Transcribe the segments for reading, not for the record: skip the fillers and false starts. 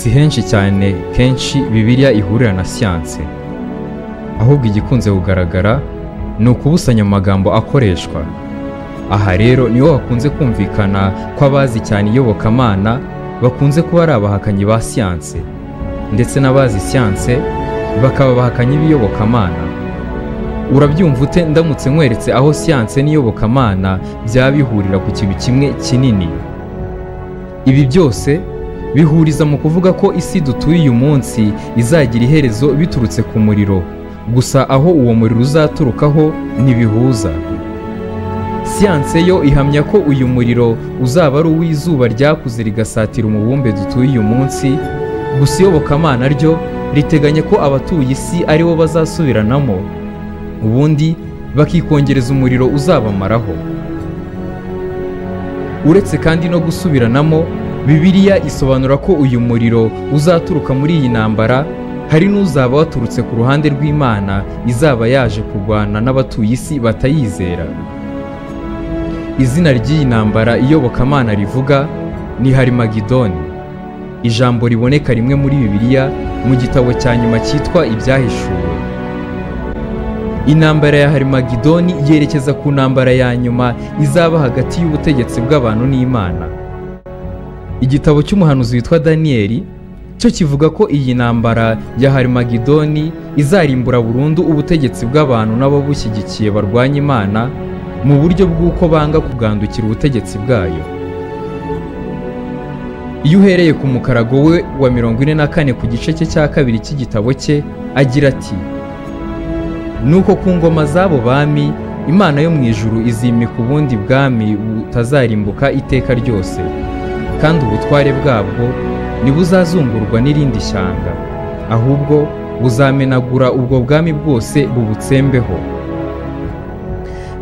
si henshi cyane kenshi Bibiliya ihurira na siyanse, ahubwo igikunze kugaragara ni ukubusanya amagambo akoreshwa. Aha rero niho hakunze kumvikana ko abazi cyane iyobokamana bakunze kuba ari abahakanyi ba siyanse, ndetse n'abazi siyanse bakaba abahakanyi b'iyobokamana. Urabyumva ute ndamutse nkweretse aho siyanse n'iyobokamana byaba bihurira ku kintu kimwe kinini? Ibi byose bihuriza mu kuvuga ko isi dutuye uyu munsi izagira iherezo biturutse ku muriro, gusa aho uwo muriro uzaturukaho ntibihuza. Siyanse yo ihamya ko uyu muriro uzaba ari uw'izuba ryakuze rigasatira umubumbe dutuye uyu munsi, gusa iyobokamana ryo riteganya ko abatuye isi ari bo bazasubiranamo, ubundi bakikongereza umuriro uzabamaraho. Uretse kandi no gusubiranamo, Bibiliya isobanura ko uyu muriro uzaturuka muri iyi ntambara hari n'uzaba waturutse ku ruhande rw'Imana izaba yaje kurwana n'abatuye isi batayizera. Izina ry'iyi ntambara iyobokamana rivuga ni Harimagidoni, ijambo riboneka rimwe muri Bibiliya mu gitabo cya nyuma cyitwa Ibyahishuwe. Intambara ya Harimagidoni yerekeza ku ntambara ya nyuma izaba hagati y'ubutegetsi bw'abantu n'Imana. Igitabo cy'umuhanuzi witwa Daniyeli cyo kivuga ko iyi ntambara ya Harimagidoni izarimbura burundu ubutegetsi bw'abantu n'ababushyigikiye barwanya Imana mu buryo bw'uko banga kugandukira ubutegetsi bwayo. Iyo uhereye ku mukarago we wa 44 ku gice cye cya kabiri cy'igitabo cye, agira ati: nuko ku ngoma z'abo bami Imana yo mu ijuru izimika ubundi bwami butazarimbuka iteka ryose, kandi ubutware bwabwo ntibuzazungurwa n'irindi shyanga, ahubwo buzamenagura ubwo bwami bwose bubutsembeho.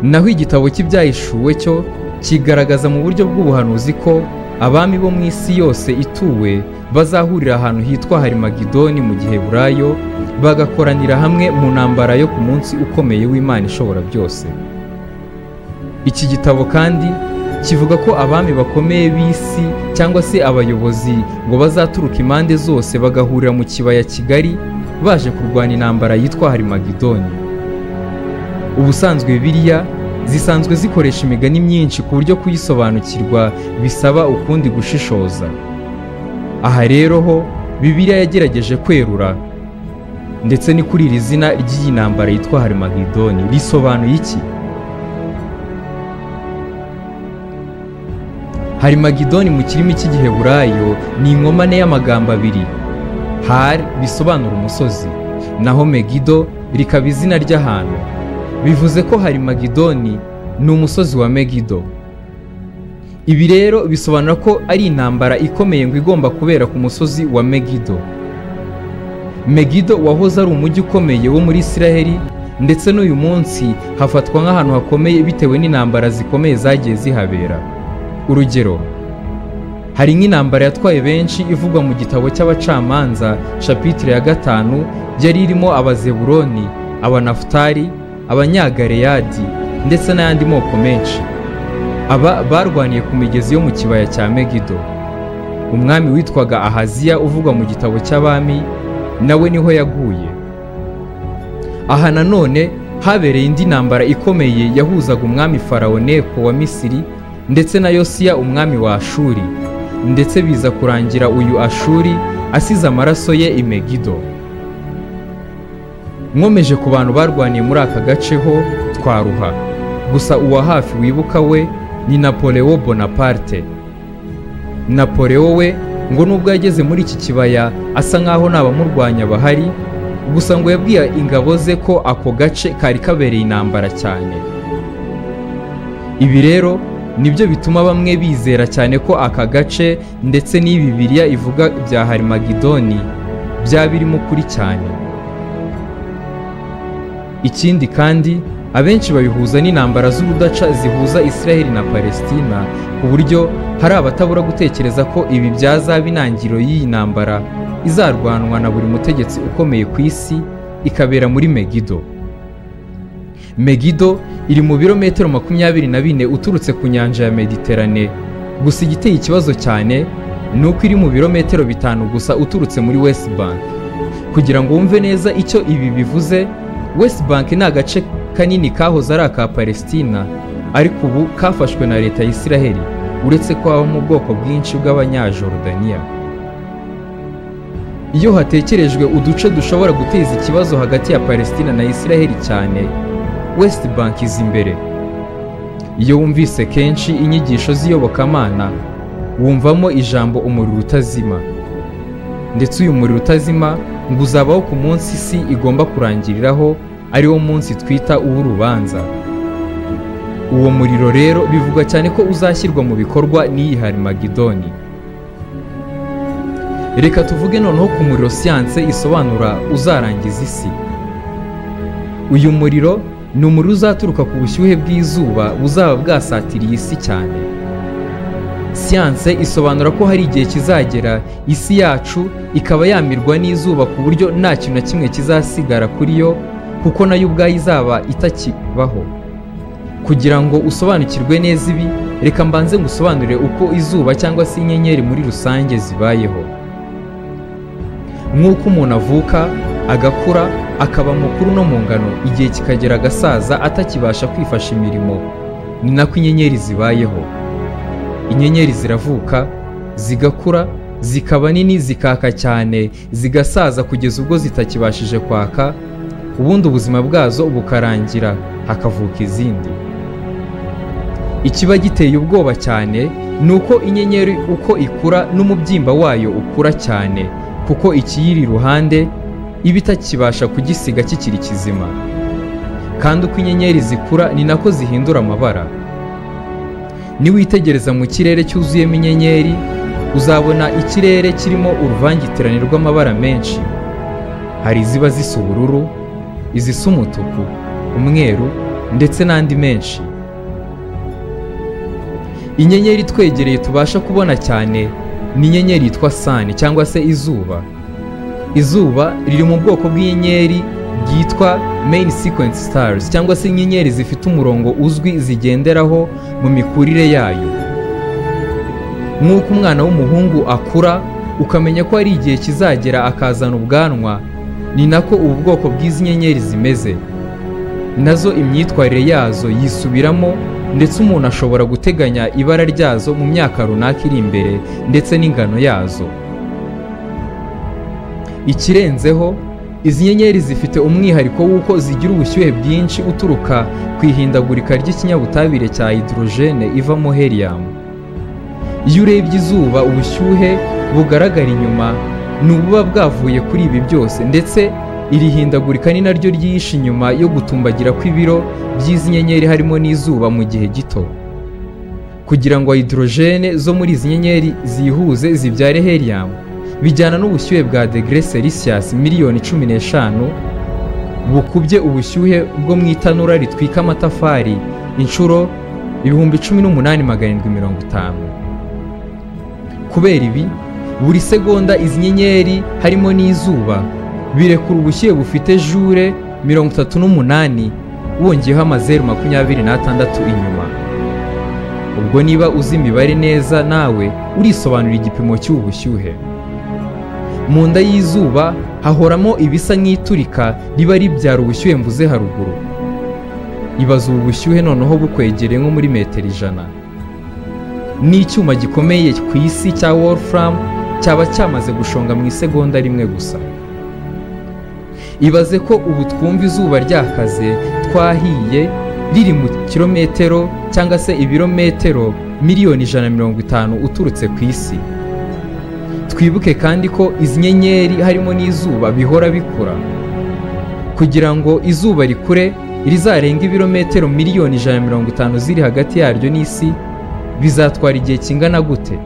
Naho igitabo cy'Ibyahishuwe cyo kigaragaza mu buryo bw'ubuhanuzi ko abami bo mu isi yose ituwe bazahurira ahantu hitwa Harimagidoni mu Giheburayo, bagakoranira hamwe mu ntambara yo ku munsi ukomeye w'Imana ishobora byose. Iki gitabo kandi kivuga ko abami bakomeye b'isi cyangwa se abayobozi ngo bazaturuka impande zose bagahurira mu kibaya kigari baje kurwana intambara yitwa Harimagidoni. Ubusanzwe Bibiliya zisanzwe zikoresha imigani myinshi ku buryo kuyisobanukirwa bisaba ukundi gushishoza. Aha rero ho Bibiliya yagerageje kwerura, ndetse ni kuri iri zina ry'iyi ntambara yitwa Harimagidoni risobanuye iki? Harimagidoni mu kirimi cy'Igiheburayo ni inkomane y'amagambo abiri. Har bisobanura umusozi, naho Megido rikaba izina ry'ahantu. Bivuze ko Harimagidoni ni umusozi wa Megido. Ibi rero bisobanura ko ari intambara ikomeye ngo igomba kubera ku musozi wa Megido. Megido wahoze ari umujyi ukomeye wo muri Isiraheli, ndetse n'uyu munsi hafatwa nk'ahantu hakomeye bitewe n'intambara zikomeye zagiye zihabera. Urugero, hari nk'intambara yatwaye benshi ivugwa mu gitabo cy'Abacamanza chapitre ya 5, yari irimo Abazeburoni, Abanafutali, Abanyagaleyadi ndetse n'ayandi moko menshi. Aba barwaniye ku migezi yo mu kibaya cya Megido. Umwami witwaga Ahaziya uvugwa mu gitabo cy'Abami nawe niho yaguye. Aha nanone habereye indi ntambara ikomeye yahuzaga umwami Farawo Neko wa Misiri ndetse na Yosiya umwami wa Ashuri, ndetse biza kurangira uyu Ashuri asize amaraso ye i Megido. Nkomeje ku bantu barwaniye muri aka gace ho twaruha, gusa uwa hafi wibuka we ni Napoleon Bonaparte. Napoleon we ngo nubwo yageze muri iki kibaya asa nkaho nabamurwanya bahari, gusa ngo yabwiye ingabo ze ko ako gace kari kabereye intambara cyane. Ibi rero nibyo bituma bamwe bizera cyane ko aka gace ndetse n'iyi Bibiliya ivuga bya Harimagidoni byaba birimo kuri cyane. Ikindi kandi abenshi babihuza n'intambara z'urudaca zihuza Isiraheli na Palestina, ku buryo hari abatabura gutekereza ko ibi byazaba intangiriro y'iyi ntambara izarwanwa na buri mutegetsi ukomeye ku isi, ikabera muri Megido. Megido iri mu birometero 24 uturutse ku nyanja ya Mediterane, gusa igiteye ikibazo cyane ni uko iri mu birometero 5 gusa uturutse muri West Bank. Kugira ngo wumve neza icyo ibi bivuze, West Bank ni agace kanini kahoze ari aka Palestina, ariko ubu kafashwe na leta ya Isiraheli, uretse ko haba mu bwoko bwinshi bw'Abanyajordaniya. Iyo hatekerejwe uduce dushobora guteza ikibazo hagati ya Palestina na Isiraheli cyane, West Bank iza imbere. Iyo wumvise kenshi inyigisho z'iyobokamana, wumvamo ijambo umuriro utazima. Ndetse uyu muriro utazima ngo uzabaho ku munsi isi igomba kurangiriraho, ari wo munsi twita uw'urubanza. Uwo muriro rero bivugwa cyane ko uzashyirwa mu bikorwa n'iyi Harimagidoni. Reka tuvuge noneho ku muriro siyanse isobanura uzarangiza isi. Uyu muriro ni umuriro uzaturuka ku bushyuhe bw'izuba buzaba bwasatiriye isi cyane. Siyanse isobanura ko hari igihe kizagera isi yacu ikaba yamirwa n'izuba ku buryo nta kintu na kimwe kizasigara kuri yo, kuko nayo ubwayo izaba itakibaho. Kugira ngo usobanukirwe neza ibi, reka mbanze ngusobanurire uko izuba cyangwa se inyenyeri muri rusange zibayeho. Nk'uko umuntu avuka, agakura, akaba mukuru no mu ngano, igihe kikagera agasaza atakibasha kwifasha imirimo, ni nako inyenyeri zibayeho. Inyenyeri ziravuka, zigakura, zikaba nini, zikaka cyane, zigasaza kugeza ubwo zitakibashije kwaka, ubundi ubuzima bwazo bukarangira, hakavuka izindi. Ikiba giteye ubwoba cyane ni uko inyenyeri uko ikura n'umubyimba wayo ukura cyane, kuko ikiyiri iruhande iba itakibasha kugisiga kikiri kizima. Kandi uko inyenyeri zikura ni nako zihindura amabara. Niwitegereza mu kirere cyuzuyemo inyenyeri, uzabona ikirere kirimo uruvangitirane rw'amabara menshi. Hari iziba zisa ubururu, izisa umutuku, umweru ndetse n'andi menshi. Inyenyeri twegereye tubasha kubona cyane ni inyenyeri yitwa Sun cyangwa se izuba. Izuba riri mu bwoko bw'inyenyeri bwitwa Main Sequence Stars cyangwa se inyenyeri zifite umurongo uzwi zigenderaho mu mikurire yayo. Nk'uko umwana w'umuhungu akura ukamenya ko ari igihe kizagera akazana ubwanwa, ni nako ubu bwoko bw'izi nyenyeri zimeze. Nazo imyitwarire yazo yisubiramo, ndetse umuntu ashobora guteganya ibara ryazo mu myaka runaka iri imbere ndetse n'ingano yazo. Ikirenzeho, izi nyenyeri zifite umwihariko w'uko zigira ubushyuhe bwinshi uturuka ku ihindagurika ry'ikinyabutabire cya hydrogene ivamo helium. Iyo urebye izuba, ubushyuhe bugaragara inyuma ni ububa bwavuye kuri ibi byose, ndetse iri hindagurika ni naryo ryihishe inyuma yo gutumbagira kw'ibiro by'izi nyenyeri harimo n'izuba mu gihe gito. Kugira ngo hydrogene zo muri izi nyenyeri zihuze zibyare helium, bijyana n'ubushyuhe bwa degree Celsius miliyoni 15 bukubye ubushyuhe bwo mu itanura ritwika amatafari inshuro 18,750. Kubera ibi, buri segonda izi nyenyeri harimo n'izuba birekura ubushyuhe bufite joule 38 wongeyeho amazeru 26 inyuma. Ubwo niba uzi imibare neza, nawe urisobanurira igipimo cy'ubu bushyuhe. Mu nda y'izuba hahoramo ibisa nk'iturika riba ribyara ubushyuhe mvuze haruguru. Ibaza ubu bushyuhe noneho bukwegereye nko muri metero 100. N'icyuma gikomeye ku isi cya Wolfram cyaba cyamaze gushonga mu isegonda rimwe gusa. Ibaze ko ubu twumva izuba ryakaze twahiye riri mu kilometero cyangwa se ibirometero miliyoni 150 uturutse ku isi. Twibuke kandi ko izi nyenyeri harimo n'izuba bihora bikura. Kugira ngo izuba rikure rizarenga ibirometero miliyoni 150 ziri hagati yaryo n'isi, bizatwara igihe kingana gute?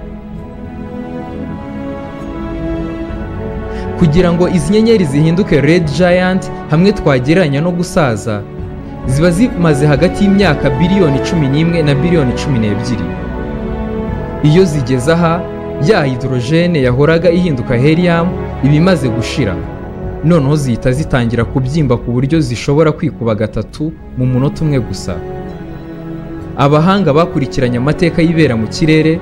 Kugira ngo izi nyenyeri zihinduke red giant hamwe twagereranya no gusaza, ziba zimaze hagati y'imyaka biliyoni 11 na biliyoni 12. Iyo zigeze aha, ya hydrogene yahoraga ihinduka helium iba imaze gushira. Noneho zihita zitangira kubyimba ku buryo zishobora kwikuba gatatu mu munota umwe gusa. Abahanga bakurikiranye amateka y'ibera mu kirere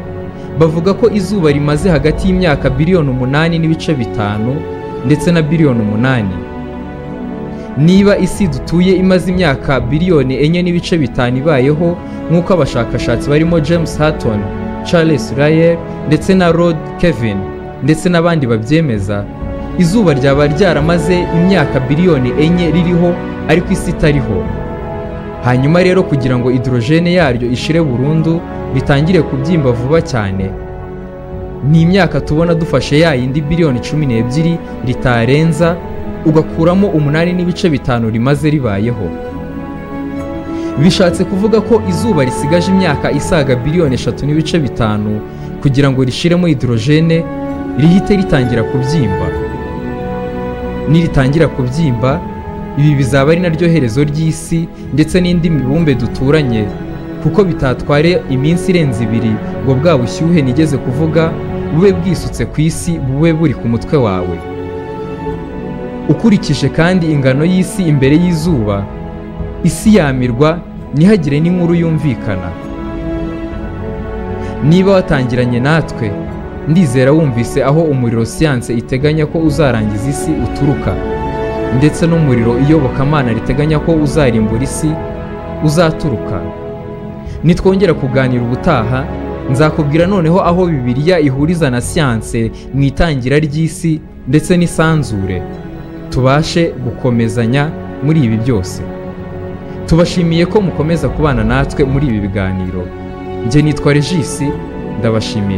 bavuga ko izuba rimaze hagati y'imyaka biliyoni 8.5 ndetse na biliyoni 8. Niba isi dutuye imaze imyaka biliyoni 4.5 ibayeho nk'uko abashakashatsi barimo James Hutton, Charles Lyell ndetse na Rod Kevin ndetse n'abandi babyemeza, izuba ryaba ryaramaze imyaka biliyoni 4 ririho ariko isi itariho. Hanyuma rero kugira ngo hydrogene yaryo ishire burundu bitangire kubyimba vuba cyane, ni imyaka tubona dufashe ya yindi biliyoni 12 ritarenza ugakuramo 8.5 rimaze ribayeho. Bishatse kuvuga ko izuba risigaje imyaka isaga biliyoni 3.5 kugira ngo rishiremo hydrogene rihite ritangira kubyimba. Niritangira kubyimba, ibi bizaba ari naryo herezo ry'isi ndetse n'indi mibumbe duturanye, kuko bitatware iminsi irenze 2 ngo bwa bushyuhe nigeze kuvuga bube bwisutse ku isi bube buri ku mutwe wawe. Ukurikije kandi ingano y'isi imbere y'izuba, isi yamirwa ntihagire n'inkuru yumvikana. Niba watangiranye natwe, ndizera wumvise aho umuriro siyanse iteganya ko uzarangiza isi uturuka, ndetse n'umuriro iyobokamana riteganya ko uzarimbura isi uzaturuka. Nitwongera kuganira ubutaha, nzakubwira noneho aho Bibiliya ihuriza na siyanse mu itangira ry'isi ndetse n'isanzure, tubashe gukomezanya muri ibi byose. Tubashimiye ko mukomeza kubana natwe muri ibi biganiro. Njye nitwa Regis, ndabashimiye.